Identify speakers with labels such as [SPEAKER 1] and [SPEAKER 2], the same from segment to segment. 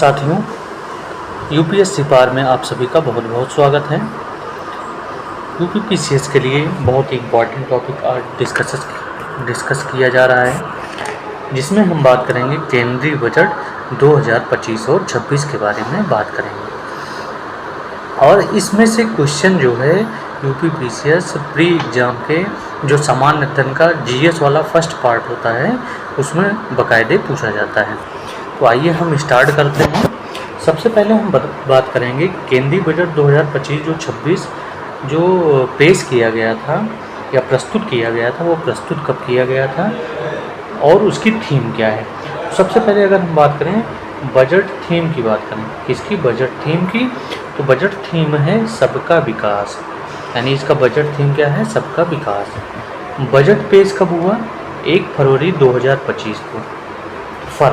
[SPEAKER 1] साथियों, यूपीएससी पार में आप सभी का बहुत बहुत स्वागत है। यूपीपीसीएस के लिए बहुत ही इम्पॉर्टेंट टॉपिक आज डिस्कस किया जा रहा है, जिसमें हम बात करेंगे केंद्रीय बजट 2025 और 26 के बारे में बात करेंगे। और इसमें से क्वेश्चन जो है यूपीपीसीएस प्री एग्ज़ाम के जो सामान्य अध्ययन का जीएस वाला फर्स्ट पार्ट होता है उसमें बाकायदे पूछा जाता है। तो आइए हम स्टार्ट करते हैं। सबसे पहले हम बात करेंगे केंद्रीय बजट 2025 जो 26 जो पेश किया गया था या प्रस्तुत किया गया था, वो प्रस्तुत कब किया गया था और उसकी थीम क्या है। सबसे पहले अगर हम बात करें बजट थीम की बात करें, किसकी? बजट थीम की। तो बजट थीम है सबका विकास, यानी इसका बजट थीम क्या है? सबका विकास। बजट पेश कब हुआ? 1 फरवरी 2025 को। फर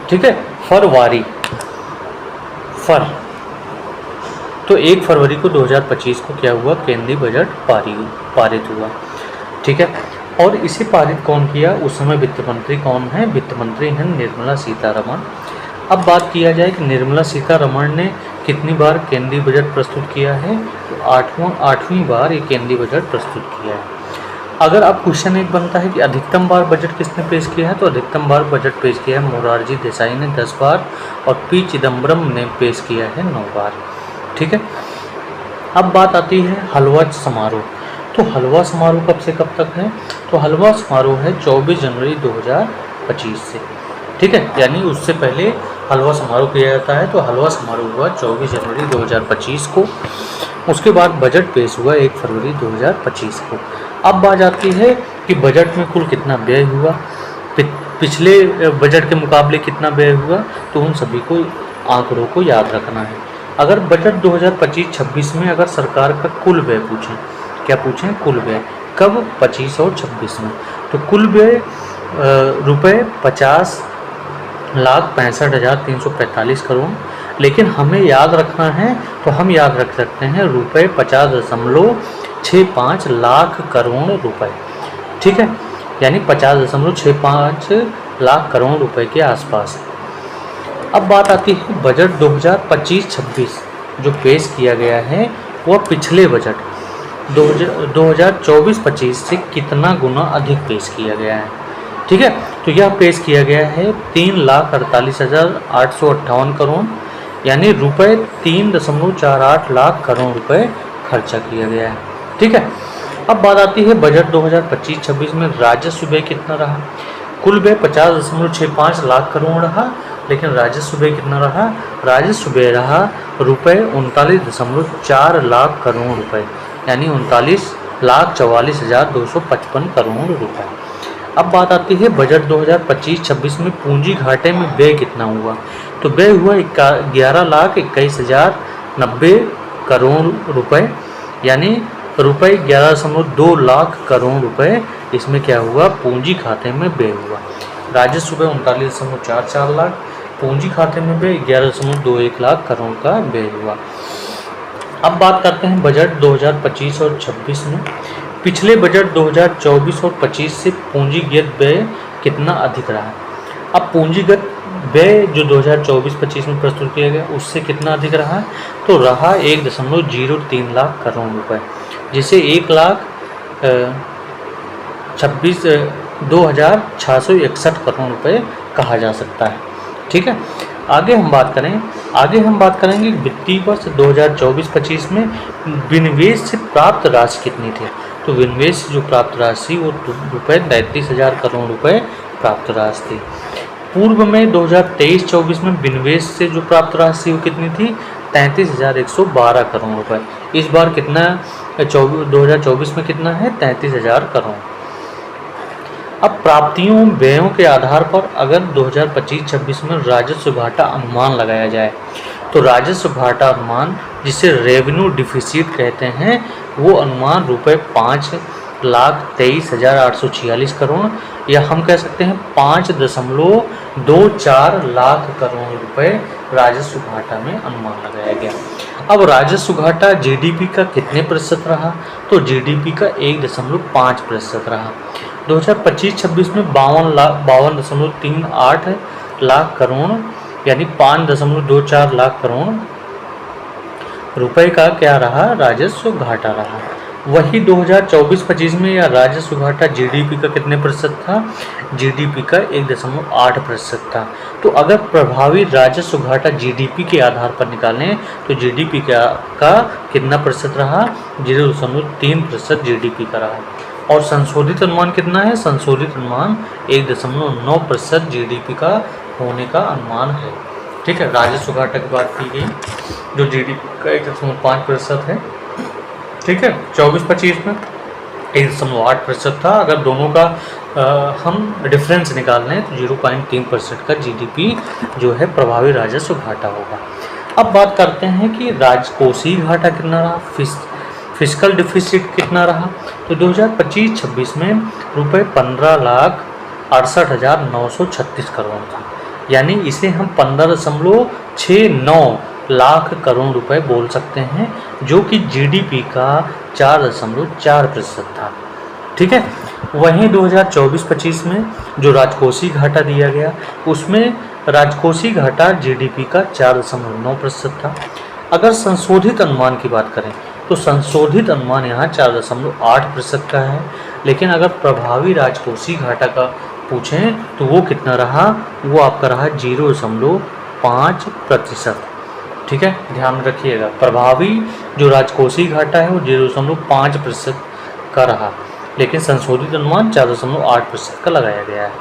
[SPEAKER 1] ठीक है, फरवरी फर तो 1 फरवरी को 2025 को क्या हुआ? केंद्रीय बजट पारित हुआ। ठीक है, और इसे पारित कौन किया? उस समय वित्त मंत्री कौन है? वित्त मंत्री हैं निर्मला सीतारमण। अब बात किया जाए कि निर्मला सीतारमण ने कितनी बार केंद्रीय बजट प्रस्तुत किया है? तो आठवीं बार ये केंद्रीय बजट प्रस्तुत किया है। अगर अब क्वेश्चन एक बनता है कि अधिकतम बार बजट किसने पेश किया है, तो अधिकतम बार बजट पेश किया है मोरारजी देसाई ने 10 बार और पी चिदम्बरम ने पेश किया है 9 बार। ठीक है, अब बात आती है हलवा समारोह। तो हलवा समारोह कब से कब तक है? तो हलवा समारोह है 24 जनवरी 2025 से। ठीक है, यानी उससे पहले हलवा समारोह किया जाता है। तो हलवा समारोह हुआ 24 जनवरी 2025 को। उसके बाद बजट पेश हुआ 1 फरवरी 2025 को। अब बात आती है कि बजट में कुल कितना व्यय हुआ, पिछले बजट के मुकाबले कितना व्यय हुआ। तो उन सभी को आंकड़ों को याद रखना है। अगर बजट 2025-26 में अगर सरकार का कुल व्यय पूछें, क्या पूछें? कुल व्यय कब? 25 और 26 में। तो कुल व्यय रुपये 50,65,345 करोड़। लेकिन हमें याद रखना है, तो हम याद रख सकते हैं रुपये 50.65 लाख करोड़ रुपए। ठीक है, यानी 50.65 लाख करोड़ रुपए के आसपास। अब बात आती है बजट 2025-26 जो पेश किया गया है, वह पिछले बजट 2024-25 से कितना गुना अधिक पेश किया गया है। ठीक है, तो यह पेश किया गया है 3,48,858 करोड़, यानी रुपये 3.48 लाख करोड़ रुपए खर्चा किया गया है। ठीक है, अब बात आती है बजट 2025-26 में राजस्व व्यय कितना रहा। कुल व्यय 50.65 लाख करोड़ रहा, लेकिन राजस्व व्यय कितना रहा? राजस्व व्यय रहा रुपये 39.4 लाख करोड़ रुपए, यानी 39,44,255 करोड़ रुपए। अब बात आती है बजट 2025-26 में पूंजी घाटे में व्यय कितना हुआ। तो व्यय हुआ 11,21,090 करोड़ रुपए, यानी रुपये 11.2 लाख करोड़ रुपए इसमें क्या हुआ? पूंजी खाते में व्यय हुआ। राजस्व व्यय 39.44 लाख, पूंजी खाते में व्यय 11.21 लाख करोड़ का व्यय हुआ। अब बात करते हैं बजट 2025 और 26 में। पिछले बजट 2024 और 25 से पूंजीगत व्यय कितना अधिक रहा। अब पूंजीगत व्यय जो 2024-25 में प्रस्तुत किया गया उससे कितना अधिक रहा? तो रहा 1.03 लाख करोड़ रुपए, जिसे 1,26,2,661 करोड़ रुपए कहा जा सकता है। ठीक है, आगे हम बात करेंगे वित्तीय वर्ष 2024-25 में विनिवेश से प्राप्त राशि कितनी थी। तो विनिवेश से जो प्राप्त राशि वो रुपये 33,000 करोड़ रुपए प्राप्त राशि थी। पूर्व में 2023-24 में विनिवेश से जो प्राप्त राशि वो कितनी थी? 33,112 करोड़ रुपए। इस बार कितना 2024 में कितना है? 33,000 करोड़। अब प्राप्तियों व्ययों के आधार पर अगर 2025-26 में राजस्व घाटा अनुमान लगाया जाए, तो राजस्व घाटा अनुमान जिसे रेवेन्यू डिफिसिट कहते हैं, वो अनुमान रुपये 5,23,846 करोड़, या हम कह सकते हैं 5.24 लाख करोड़ रुपए राजस्व घाटा में अनुमान लगाया गया। अब राजस्व घाटा जीडीपी का कितने प्रतिशत रहा? तो जीडीपी का 1.5% रहा। 2025-26 में 52.38 लाख करोड़ यानी 5.24 लाख करोड़ रुपए का क्या रहा, राजस्व घाटा रहा। वही 2024-25 में यह राजस्व घाटा जीडीपी का कितने प्रतिशत था, जीडीपी का 1.8% था। तो अगर प्रभावी राजस्व घाटा जीडीपी के आधार पर निकालें तो जीडीपी का कितना प्रतिशत रहा, 0.3% जीडीपी का रहा। और संशोधित अनुमान कितना है, संशोधित अनुमान 1.9% जीडीपी का होने का अनुमान है। ठीक है, राजस्व घाटा की बात की गई जो जीडीपी का 1.5% है। ठीक है, 24-25 में 1.8% था। अगर दोनों का हम डिफरेंस निकाल लें तो 0.3% का जीडीपी जो है प्रभावी राजस्व घाटा होगा। अब बात करते हैं कि राजकोषीय घाटा कितना रहा, फिस्कल डिफिसिट कितना रहा। तो 2025-26 में रुपये 15,68,936 करोड़ था, यानी इसे हम 15.69 लाख करोड़ रुपए बोल सकते हैं, जो कि जीडीपी का 4.4% था। ठीक है, वहीं 2024-25 में जो राजकोषीय घाटा दिया गया उसमें राजकोषीय घाटा जीडीपी का 4.9% था। अगर संशोधित अनुमान की बात करें तो संशोधित अनुमान यहाँ 4.8% का है, लेकिन अगर प्रभावी राजकोषीय घाटा का पूछें तो वो कितना रहा, वो आपका रहा 0.5%। ठीक है, ध्यान रखिएगा, प्रभावी जो राजकोषीय घाटा है वो 0.5% का रहा, लेकिन संशोधित अनुमान 4.8% का लगाया गया है।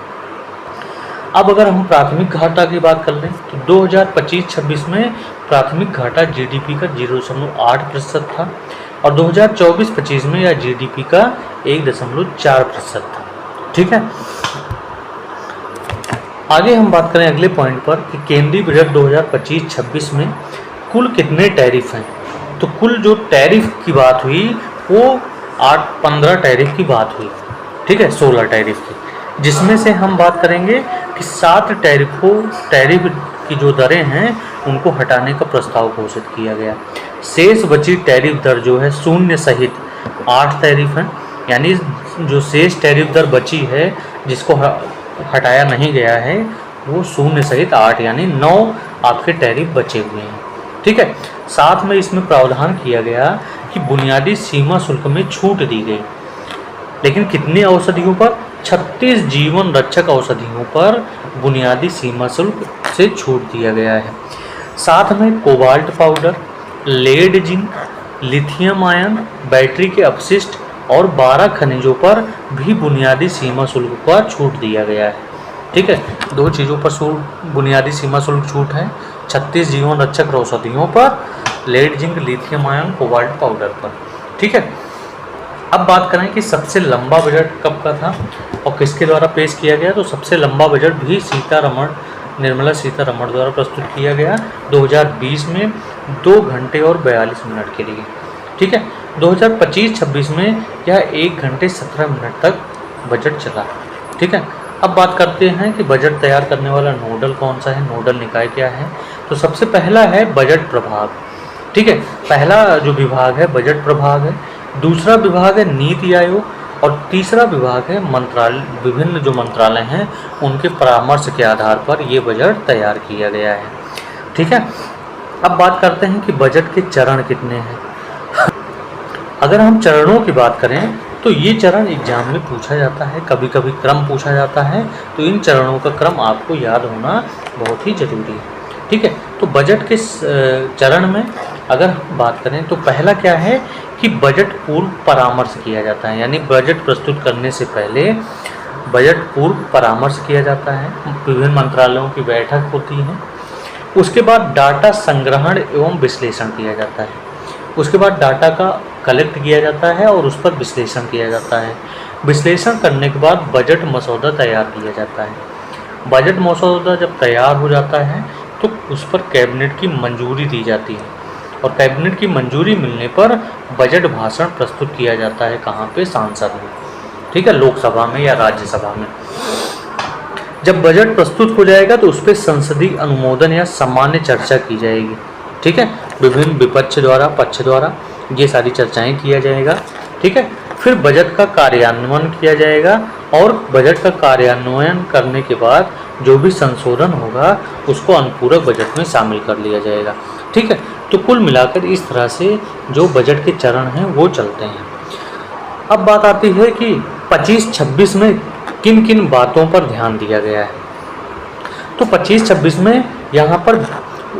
[SPEAKER 1] अब अगर हम प्राथमिक घाटा की बात कर लें तो 2025-26 में प्राथमिक घाटा जीडीपी का 0.8% था और 2024-25 में यह जीडीपी का 1.4% था। ठीक है, आगे हम बात करें अगले पॉइंट पर कि केंद्रीय बजट 2025-26 में कुल कितने टैरिफ हैं। तो कुल जो टैरिफ की बात हुई वो 15 टैरिफ की बात हुई। ठीक है, 16 टैरिफ की, जिसमें से हम बात करेंगे कि 7 टैरिफ की जो दरें हैं उनको हटाने का प्रस्ताव घोषित किया गया। शेष बची टैरिफ दर जो है शून्य सहित 8 टैरिफ हैं, यानी जो शेष टैरिफ दर बची है जिसको हटाया नहीं गया है वो शून्य सहित 8 यानी 9 आपके टैरिफ बचे हुए हैं। ठीक है, साथ में इसमें प्रावधान किया गया कि बुनियादी सीमा शुल्क में छूट दी गई, लेकिन कितने औषधियों पर, 36 जीवन रक्षक औषधियों पर बुनियादी सीमा शुल्क से छूट दिया गया है। साथ में cobalt powder, lead, zinc, lithium ion, battery के अपशिष्ट और 12 खनिजों पर भी बुनियादी सीमा शुल्क पर छूट दिया गया है। ठीक है, 2 चीज़ों पर बुनियादी सीमा शुल्क छूट है, 36 जीवन रक्षक औषधियों पर, lead, zinc, lithium ion, cobalt powder पर। ठीक है, अब बात करें कि सबसे लंबा बजट कब का था और किसके द्वारा पेश किया गया। तो सबसे लंबा बजट भी निर्मला सीतारमण द्वारा प्रस्तुत किया गया 2020 में 2 घंटे और 42 मिनट के लिए। ठीक है, 2025-26 में यह 1 घंटे 17 मिनट तक बजट चला। ठीक है, अब बात करते हैं कि बजट तैयार करने वाला नोडल कौन सा है, नोडल निकाय क्या है। तो सबसे पहला है बजट प्रभाग। ठीक है, पहला जो विभाग है बजट प्रभाग है, दूसरा विभाग है नीति आयोग और तीसरा विभाग है मंत्रालय, विभिन्न जो मंत्रालय हैं उनके परामर्श के आधार पर ये बजट तैयार किया गया है। ठीक है, अब बात करते हैं कि बजट के चरण कितने हैं। अगर हम चरणों की बात करें तो ये चरण एग्जाम में पूछा जाता है, कभी कभी क्रम पूछा जाता है, तो इन चरणों का क्रम आपको याद होना बहुत ही जरूरी है। ठीक है, तो बजट के चरण में अगर हम बात करें तो पहला क्या है कि बजट पूर्व परामर्श किया जाता है, यानी बजट प्रस्तुत करने से पहले बजट पूर्व परामर्श किया जाता है, विभिन्न मंत्रालयों की बैठक होती है। उसके बाद डाटा संग्रहण एवं विश्लेषण किया जाता है, उसके बाद डाटा का कलेक्ट किया जाता है और उस पर विश्लेषण किया जाता है। विश्लेषण करने के बाद बजट मसौदा तैयार किया जाता है। बजट मसौदा जब तैयार हो जाता है तो उस पर कैबिनेट की मंजूरी दी जाती है और कैबिनेट की मंजूरी मिलने पर बजट भाषण प्रस्तुत किया जाता है, कहाँ पे, सांसद में। ठीक है, लोकसभा में या राज्यसभा में। जब बजट प्रस्तुत हो जाएगा तो उस पर संसदीय अनुमोदन या सामान्य चर्चा की जाएगी। ठीक है, विभिन्न विपक्ष द्वारा, पक्ष द्वारा ये सारी चर्चाएं किया जाएगा। ठीक है, फिर बजट का कार्यान्वयन किया जाएगा और बजट का कार्यान्वयन करने के बाद जो भी संशोधन होगा उसको अनुपूरक बजट में शामिल कर लिया जाएगा। ठीक है, तो कुल मिलाकर इस तरह से जो बजट के चरण हैं वो चलते हैं। अब बात आती है कि 25-26 में किन किन बातों पर ध्यान दिया गया है। तो 25-26 में यहाँ पर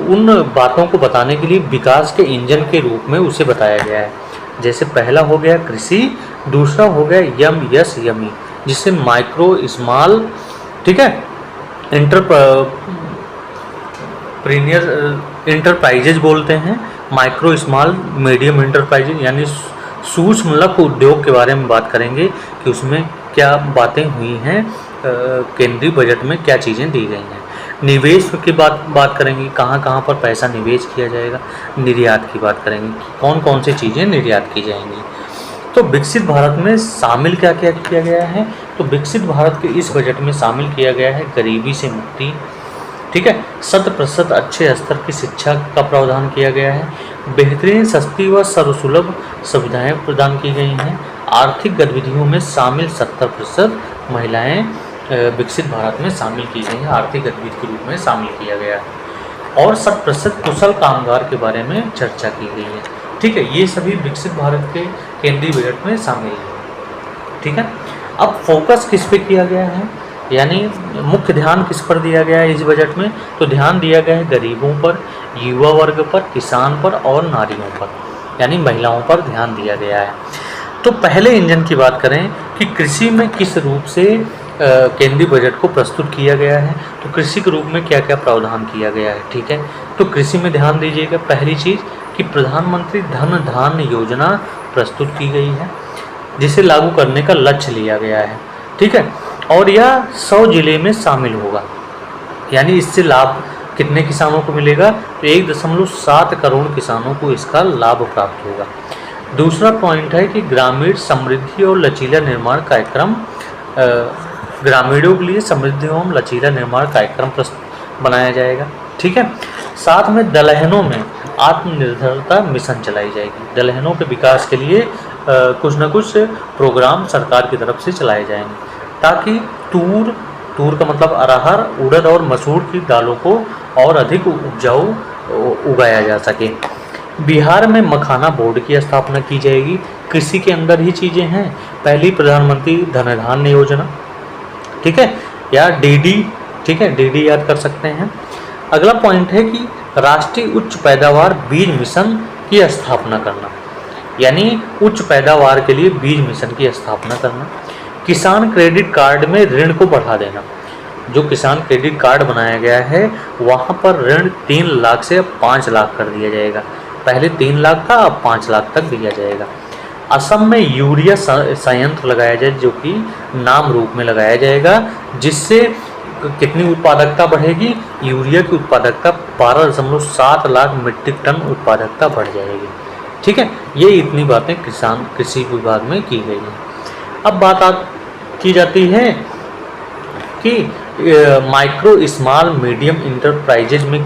[SPEAKER 1] उन बातों को बताने के लिए विकास के इंजन के रूप में उसे बताया गया है। जैसे पहला हो गया कृषि, दूसरा हो गया यम जिसे माइक्रो स्मॉल, ठीक है, इंटरप्राइजेज बोलते हैं। माइक्रो स्मॉल मीडियम इंटरप्राइजेज यानी सूक्ष्म लघु उद्योग के बारे में बात करेंगे कि उसमें क्या बातें हुई हैं, केंद्रीय बजट में क्या चीज़ें दी गई हैं। निवेश की बात करेंगे, कहाँ कहाँ पर पैसा निवेश किया जाएगा। निर्यात की बात करेंगे कि कौन कौन सी चीज़ें निर्यात की जाएंगी। तो विकसित भारत में शामिल क्या क्या किया गया है, तो विकसित भारत के इस बजट में शामिल किया गया है गरीबी से मुक्ति, ठीक है, 100% अच्छे स्तर की शिक्षा का प्रावधान किया गया है, बेहतरीन सस्ती व सर्वसुलभ सुविधाएं प्रदान की गई हैं, आर्थिक गतिविधियों में शामिल 70% महिलाएं विकसित भारत में शामिल की गई हैं, आर्थिक गतिविधि के रूप में शामिल किया गया है, और 100% कुशल कामगार के बारे में चर्चा की गई है। ठीक है, ये सभी विकसित भारत के केंद्रीय बजट में शामिल है। ठीक है, अब फोकस किस पे किया गया है, यानी मुख्य ध्यान किस पर दिया गया है इस बजट में, तो ध्यान दिया गया है गरीबों पर, युवा वर्ग पर, किसान पर और नारियों पर, यानी महिलाओं पर ध्यान दिया गया है। तो पहले इंजन की बात करें कि कृषि में किस रूप से केंद्रीय बजट को प्रस्तुत किया गया है, तो कृषि के रूप में क्या क्या प्रावधान किया गया है। ठीक है, तो कृषि में ध्यान दीजिएगा, पहली चीज़ कि प्रधानमंत्री धन धान्य योजना प्रस्तुत की गई है जिसे लागू करने का लक्ष्य लिया गया है। ठीक है, और यह 100 जिले में शामिल होगा, यानी इससे लाभ कितने किसानों को मिलेगा, तो 1.7 करोड़ किसानों को इसका लाभ प्राप्त होगा। दूसरा पॉइंट है कि ग्रामीण समृद्धि और लचीला निर्माण कार्यक्रम, ग्रामीणों के लिए समृद्धि एवं लचीला निर्माण कार्यक्रम बनाया जाएगा। ठीक है, साथ में दलहनों में आत्मनिर्भरता मिशन चलाई जाएगी। दलहनों के विकास के लिए कुछ न कुछ प्रोग्राम सरकार की तरफ से चलाए जाएंगे ताकि तूर का मतलब अरहर, उड़द और मसूर की दालों को और अधिक उपजाऊ उगाया जा सके। बिहार में मखाना बोर्ड की स्थापना की जाएगी। कृषि के अंदर ही चीज़ें हैं, पहली प्रधानमंत्री धन धान्य योजना, ठीक है, या डीडी, ठीक है, डीडी याद कर सकते हैं। अगला पॉइंट है कि राष्ट्रीय उच्च पैदावार बीज मिशन की स्थापना करना, यानी उच्च पैदावार के लिए बीज मिशन की स्थापना करना। किसान क्रेडिट कार्ड में ऋण को बढ़ा देना, जो किसान क्रेडिट कार्ड बनाया गया है वहाँ पर ऋण 3 लाख से 5 लाख कर दिया जाएगा। पहले 3 लाख था, अब 5 लाख तक दिया जाएगा। असम में यूरिया संयंत्र लगाया जाए जो कि नाम रूप में लगाया जाएगा, जिससे कितनी उत्पादकता बढ़ेगी, यूरिया की उत्पादकता 12.7 लाख मीट्रिक टन उत्पादकता बढ़ जाएगी। ठीक है, ये इतनी बातें कृषि विभाग में की गई हैं। अब बात की जाती है कि माइक्रो स्मॉल मीडियम इंटरप्राइजेज में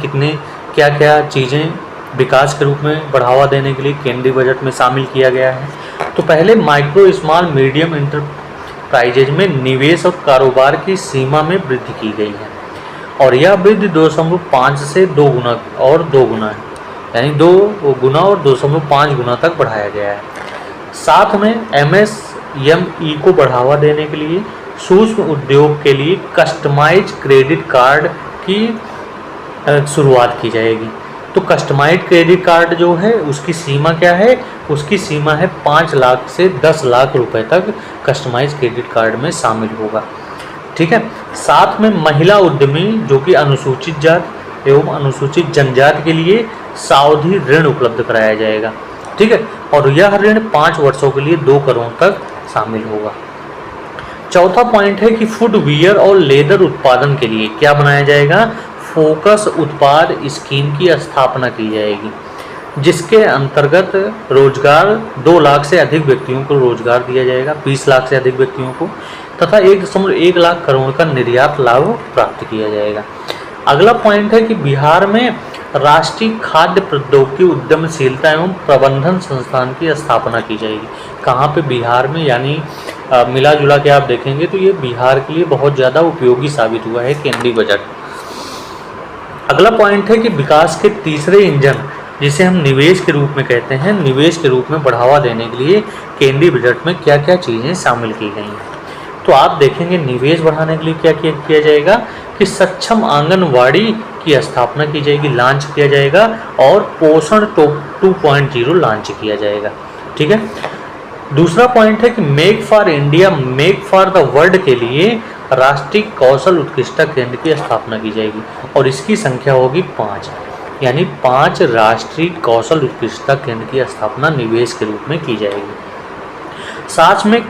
[SPEAKER 1] क्या क्या चीज़ें विकास के रूप में बढ़ावा देने के लिए केंद्रीय बजट में शामिल किया गया है। तो पहले माइक्रो स्मॉल मीडियम इंटरप्राइजेज में निवेश और कारोबार की सीमा में वृद्धि की गई है, और यह वृद्धि 2.5 से 2 गुना और 2 गुना है, यानी 2 गुना और 2.5 गुना तक बढ़ाया गया है। साथ में MSME को बढ़ावा देने के लिए सूक्ष्म उद्योग के लिए कस्टमाइज क्रेडिट कार्ड की शुरुआत की जाएगी। तो कस्टमाइज क्रेडिट कार्ड जो है उसकी सीमा क्या है, उसकी सीमा है 5 लाख से 10 लाख रुपए तक कस्टमाइज क्रेडिट कार्ड में शामिल होगा। ठीक है, साथ में महिला उद्यमी जो कि अनुसूचित जाति एवं अनुसूचित जनजाति के लिए सावधि ऋण उपलब्ध कराया जाएगा। ठीक है, और यह ऋण 5 वर्षों के लिए 2 करोड़ तक शामिल होगा। चौथा पॉइंट है कि फुटवियर और लेदर उत्पादन के लिए क्या बनाया जाएगा, फोकस उत्पाद स्कीम की स्थापना की जाएगी, जिसके अंतर्गत रोजगार 2 लाख से अधिक व्यक्तियों को रोजगार दिया जाएगा, 20 लाख से अधिक व्यक्तियों को, तथा 1.1 लाख करोड़ का निर्यात लाभ प्राप्त किया जाएगा। अगला पॉइंट है कि बिहार में राष्ट्रीय खाद्य प्रौद्योगिकी उद्यमशीलता एवं प्रबंधन संस्थान की स्थापना की जाएगी। कहाँ पे? बिहार में। यानी मिला जुला के आप देखेंगे तो ये बिहार के लिए बहुत ज़्यादा उपयोगी साबित हुआ है केंद्रीय बजट। अगला पॉइंट है कि विकास के तीसरे इंजन, जिसे हम निवेश के रूप में कहते हैं, निवेश के रूप में बढ़ावा देने के लिए केंद्रीय बजट में क्या क्या चीज़ें शामिल की गई हैं। तो आप देखेंगे निवेश बढ़ाने के लिए क्या किया जाएगा कि सक्षम आंगनवाड़ी की स्थापना की जाएगी, लॉन्च किया जाएगा, और पोषण 2.0 लॉन्च किया जाएगा। ठीक है। दूसरा पॉइंट है कि make for India, make for the world के लिए राष्ट्रीय कौशल उत्कृष्टता केंद्र की स्थापना की जाएगी, और इसकी संख्या होगी 5, यानी 5 राष्ट्रीय कौशल उत्कृष्टता केंद्र की स्थापना निवेश के रूप में की जाएगी। साथ में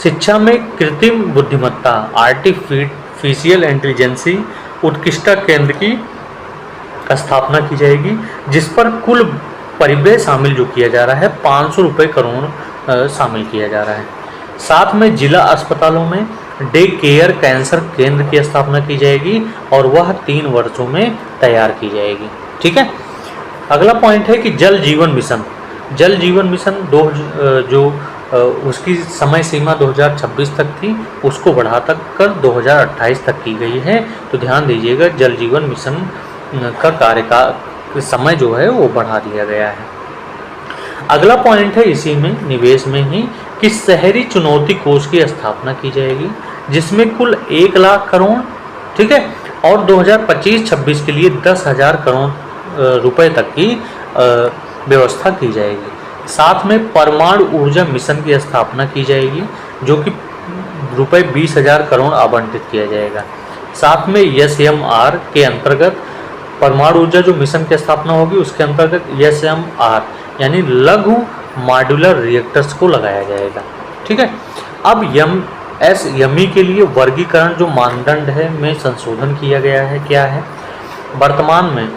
[SPEAKER 1] शिक्षा में कृत्रिम बुद्धिमत्ता, आर्टिफिशियल इंटेलिजेंसी उत्कृष्टता केंद्र की स्थापना की जाएगी, जिस पर कुल परिव्यय शामिल जो किया जा रहा है 500 रुपये करोड़ शामिल किया जा रहा है। साथ में जिला अस्पतालों में डे केयर कैंसर केंद्र की स्थापना की जाएगी, और वह 3 वर्षों में तैयार की जाएगी। ठीक है। अगला पॉइंट है कि जल जीवन मिशन, जल जीवन मिशन उसकी समय सीमा 2026 तक थी, उसको बढ़ा कर 2028 तक की गई है। तो ध्यान दीजिएगा, जल जीवन मिशन का कार्यकाल समय जो है वो बढ़ा दिया गया है। अगला पॉइंट है इसी में, निवेश में ही, कि शहरी चुनौती कोष की स्थापना की जाएगी, जिसमें कुल 1 लाख करोड़, ठीक है, और 2025-26 के लिए 10,000 करोड़ रुपए तक की व्यवस्था की जाएगी। साथ में परमाणु ऊर्जा मिशन की स्थापना की जाएगी, जो कि रुपए 20,000 करोड़ आवंटित किया जाएगा। साथ में SMR के अंतर्गत परमाणु ऊर्जा जो मिशन की स्थापना होगी, उसके अंतर्गत SMR यानी लघु मॉड्यूलर रिएक्टर्स को लगाया जाएगा। ठीक है। अब MSME के लिए वर्गीकरण जो मानदंड है में संशोधन किया गया है। क्या है? वर्तमान में,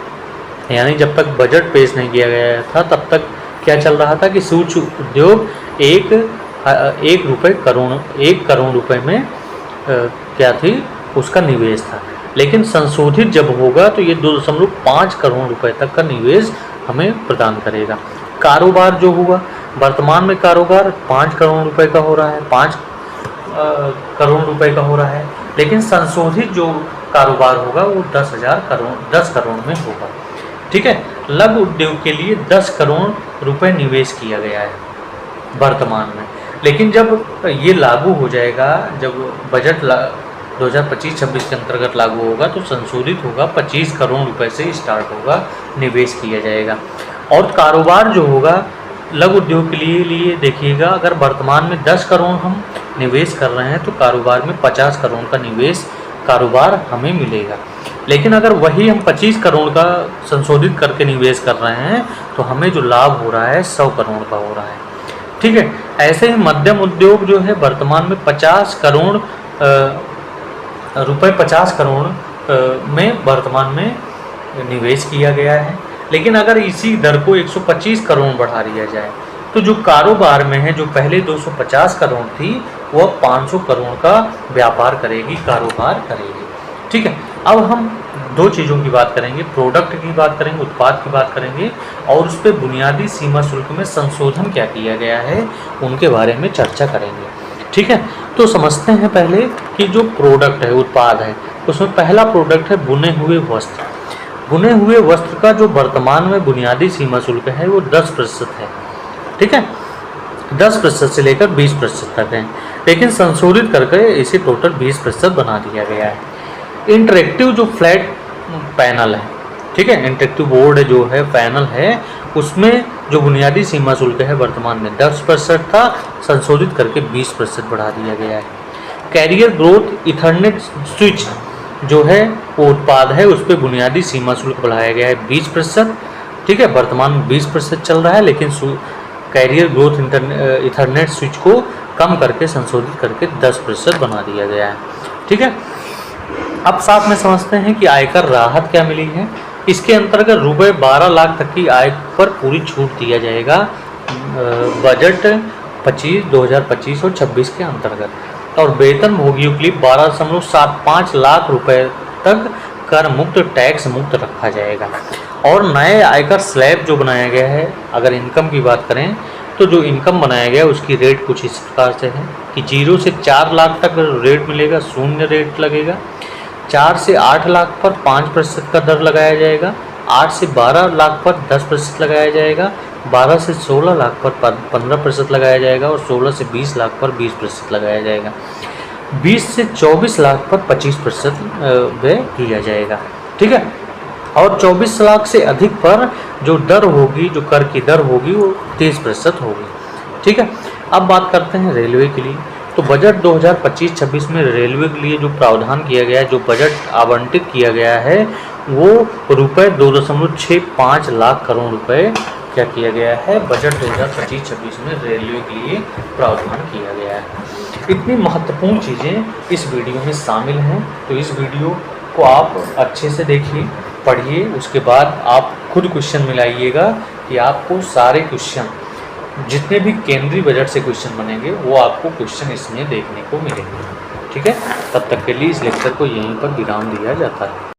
[SPEAKER 1] यानी जब तक बजट पेश नहीं किया गया था तब तक क्या चल रहा था कि सूक्ष्म उद्योग एक करोड़ रुपए में क्या थी उसका निवेश था, लेकिन संशोधित जब होगा तो ये 2.5 करोड़ रुपए तक का निवेश हमें प्रदान करेगा। कारोबार जो हुआ, वर्तमान में कारोबार 5 करोड़ रुपए का हो रहा है, 5 करोड़ रुपए का हो रहा है, लेकिन संशोधित जो कारोबार होगा वो 10 करोड़ में होगा। ठीक है। लघु उद्योग के लिए 10 करोड़ रुपए निवेश किया गया है वर्तमान में, लेकिन जब ये लागू हो जाएगा, जब बजट 2025-26 के अंतर्गत लागू होगा तो संशोधित होगा, 25 करोड़ रुपए से स्टार्ट होगा, निवेश किया जाएगा। और कारोबार जो होगा लघु उद्योग के लिए देखिएगा, अगर वर्तमान में 10 करोड़ हम निवेश कर रहे हैं तो कारोबार में 50 करोड़ का निवेश कारोबार हमें मिलेगा, लेकिन अगर वही हम 25 करोड़ का संशोधित करके निवेश कर रहे हैं तो हमें जो लाभ हो रहा है 100 करोड़ का हो रहा है। ठीक है। ऐसे ही मध्यम उद्योग जो है वर्तमान में 50 करोड़ में वर्तमान में निवेश किया गया है, लेकिन अगर इसी दर को 125 करोड़ बढ़ा दिया जाए तो जो कारोबार में है, जो पहले 250 करोड़ थी, वह 500 करोड़ का व्यापार करेगी, कारोबार करेगी। ठीक है। अब हम 2 चीज़ों की बात करेंगे, प्रोडक्ट की बात करेंगे, उत्पाद की बात करेंगे, और उस पर बुनियादी सीमा शुल्क में संशोधन क्या किया गया है उनके बारे में चर्चा करेंगे। ठीक है। तो समझते हैं पहले कि जो प्रोडक्ट है, उत्पाद है, उसमें पहला प्रोडक्ट है बुने हुए वस्त्र। बुने हुए वस्त्र का जो वर्तमान में बुनियादी सीमा शुल्क है वो 10% है। ठीक है। 10% से लेकर 20% तक है, लेकिन संशोधित करके इसे टोटल 20% बना दिया गया है। इंटरेक्टिव जो फ्लैट पैनल है, ठीक है, इंटरेक्टिव बोर्ड जो है, पैनल है, उसमें जो बुनियादी सीमा शुल्क है वर्तमान में 10% था, संशोधित करके 20% बढ़ा दिया गया है। कैरियर ग्रोथ इथरनेट स्विच जो है वो उत्पाद है, उस पर बुनियादी सीमा शुल्क बढ़ाया गया है 20%। ठीक है। वर्तमान में 20% चल रहा है, लेकिन कैरियर ग्रोथ इथरनेट स्विच को कम करके संशोधित करके 10% बना दिया गया है। ठीक है। अब साथ में समझते हैं कि आयकर राहत क्या मिली है। इसके अंतर्गत रुपये 12 लाख तक की आय पर पूरी छूट दिया जाएगा बजट 2025 और 26 के अंतर्गत, और वेतन भोगियों के लिए 12.75 लाख रुपए तक कर मुक्त, टैक्स मुक्त रखा जाएगा। और नए आयकर स्लैब जो बनाया गया है, अगर इनकम की बात करें तो जो इनकम बनाया गया है उसकी रेट कुछ इस प्रकार से है कि 0 से 4 लाख तक रेट मिलेगा, शून्य रेट लगेगा। 4 से 8 लाख पर 5% का दर लगाया जाएगा। 8 से 12 लाख पर 10% लगाया जाएगा। 12 से 16 लाख पर 15% लगाया जाएगा और 16 से 20 लाख पर 20% लगाया जाएगा। 20 से 24 लाख पर 25% व्यय किया जाएगा। ठीक है, और 24 लाख से अधिक पर जो दर होगी, जो कर की दर होगी वो 23% होगी। ठीक है, अब बात करते हैं रेलवे के लिए। तो बजट 2025-26 में रेलवे के लिए जो प्रावधान किया गया है, जो बजट आवंटित किया गया है, वो रुपये 2.65 लाख करोड़ रुपए क्या किया गया है, बजट 2025-26 में रेलवे के लिए प्रावधान किया गया है। इतनी महत्वपूर्ण चीज़ें इस वीडियो में शामिल हैं, तो इस वीडियो को आप अच्छे से देखिए, पढ़िए, उसके बाद आप खुद क्वेश्चन मिलाइएगा कि आपको सारे क्वेश्चन, जितने भी केंद्रीय बजट से क्वेश्चन बनेंगे वो आपको क्वेश्चन इसमें देखने को मिलेंगे। ठीक है, तब तक के लिए इस लेक्चर को यहीं पर विराम दिया जाता है।